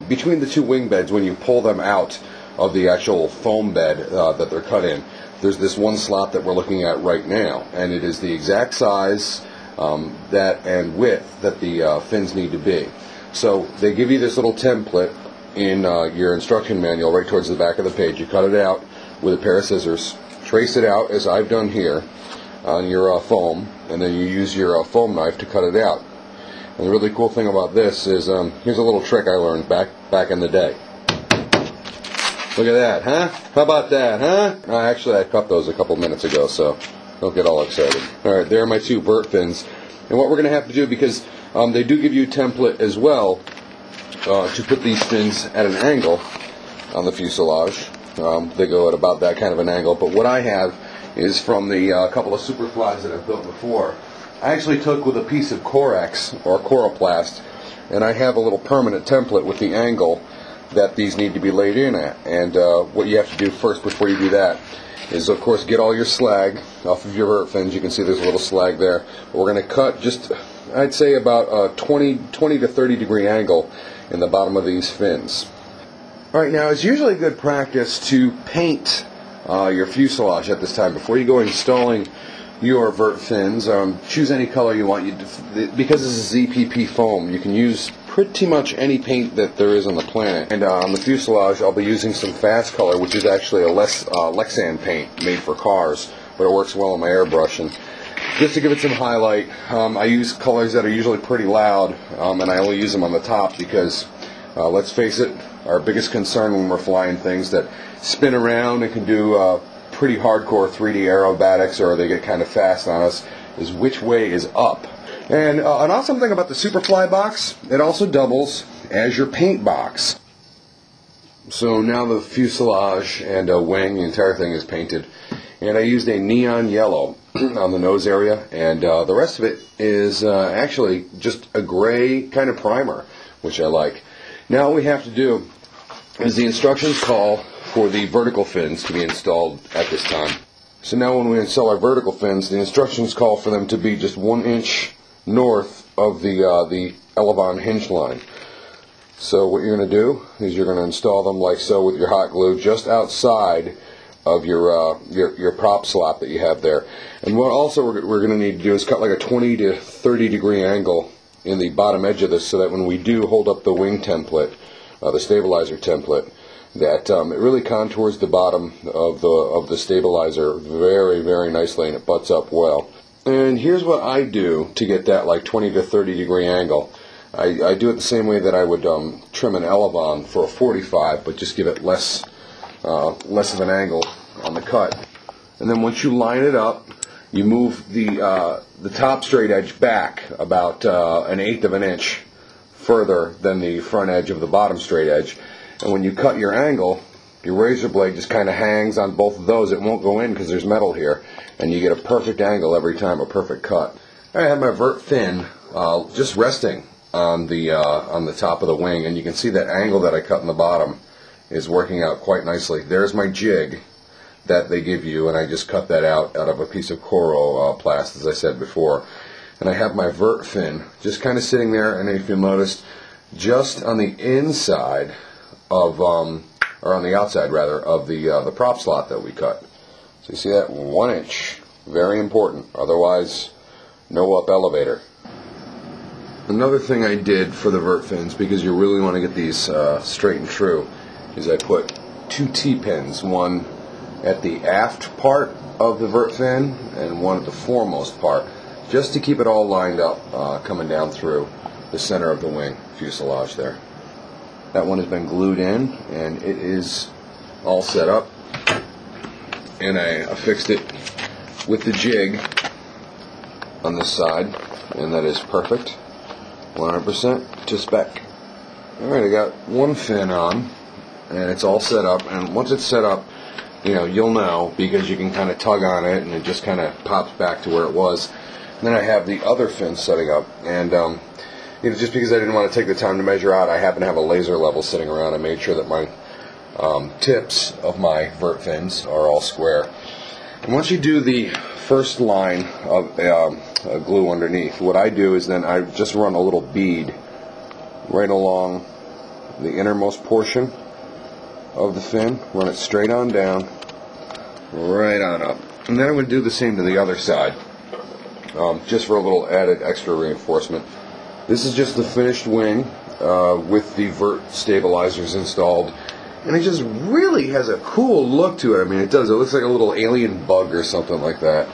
between the two wing beds, when you pull them out of the actual foam bed that they're cut in, there's this one slot that we're looking at right now, and it is the exact size that and width that the fins need to be. So they give you this little template in your instruction manual right towards the back of the page. You cut it out with a pair of scissors, trace it out as I've done here on your foam, and then you use your foam knife to cut it out. And the really cool thing about this is, here's a little trick I learned back in the day. Look at that, huh? How about that, huh? Actually, I cut those a couple minutes ago, so don't get all excited. Alright, there are my two vert fins. And what we're going to have to do, because they do give you a template as well to put these fins at an angle on the fuselage. They go at about that kind of an angle, but what I have is from the couple of SuperFlies that I've built before. I actually took with a piece of Corex or Coroplast, and I have a little permanent template with the angle that these need to be laid in at. And what you have to do first before you do that is, of course, get all your slag off of your vert fins. You can see there's a little slag there. But we're going to cut just, I'd say, about a 20 to 30 degree angle in the bottom of these fins. Alright, now it's usually good practice to paint your fuselage at this time before you go installing your vert fins. Choose any color you want. Because this is ZPP foam, you can use pretty much any paint that there is on the planet. And on the fuselage, I'll be using some fast color, which is actually a Lexan paint made for cars, but it works well on my airbrush. And just to give it some highlight, I use colors that are usually pretty loud, and I only use them on the top because, let's face it, our biggest concern when we're flying things that spin around and can do pretty hardcore 3D aerobatics, or they get kind of fast on us, is which way is up. And an awesome thing about the SuperFly box, it also doubles as your paint box. So now the fuselage and wing, the entire thing is painted. And I used a neon yellow on the nose area, and the rest of it is actually just a gray kind of primer, which I like. Now what we have to do is the instructions call for the vertical fins to be installed at this time. So now when we install our vertical fins, the instructions call for them to be just 1 inch north of the elevon hinge line. So what you're going to do is you're going to install them like so with your hot glue just outside of your prop slot that you have there. And what also we're going to need to do is cut like a 20 to 30 degree angle in the bottom edge of this, so that when we do hold up the wing template, the stabilizer template, that it really contours the bottom of the stabilizer very, very nicely, and it butts up well. And here's what I do to get that like 20 to 30 degree angle. I do it the same way that I would trim an elevon for a 45, but just give it less of an angle on the cut. And then once you line it up, you move the top straight edge back about 1/8 of an inch further than the front edge of the bottom straight edge. And when you cut your angle, your razor blade just kind of hangs on both of those. It won't go in because there's metal here, and you get a perfect angle every time, a perfect cut. I have my vert fin just resting on the top of the wing, and you can see that angle that I cut in the bottom is working out quite nicely. There's my jig that they give you, and I just cut that out of a piece of Coroplast, as I said before. And I have my vert fin just kind of sitting there, and if you'll notice, just on the inside of, or on the outside rather, of the prop slot that we cut. So you see that 1 inch, very important. Otherwise, no up elevator. Another thing I did for the vert fins, because you really want to get these straight and true, is I put 2 T-pins, one at the aft part of the vert fin and one at the foremost part, just to keep it all lined up coming down through the center of the wing fuselage there. That one has been glued in, and it is all set up, and I affixed it with the jig on this side, and that is perfect, 100% to spec. Alright, I got one fin on, and it's all set up, and once it's set up, you'll know, because you can kind of tug on it and it just kind of pops back to where it was. And then I have the other fin setting up, and just because I didn't want to take the time to measure out, I happen to have a laser level sitting around. I made sure that my tips of my vert fins are all square. And once you do the first line of glue underneath, what I do is then I just run a little bead right along the innermost portion of the fin, run it straight on down, right on up. And then I'm going to do the same to the other side, just for a little added extra reinforcement. This is just the finished wing with the vert stabilizers installed, and it just really has a cool look to it. I mean, it does. It looks like a little alien bug or something like that.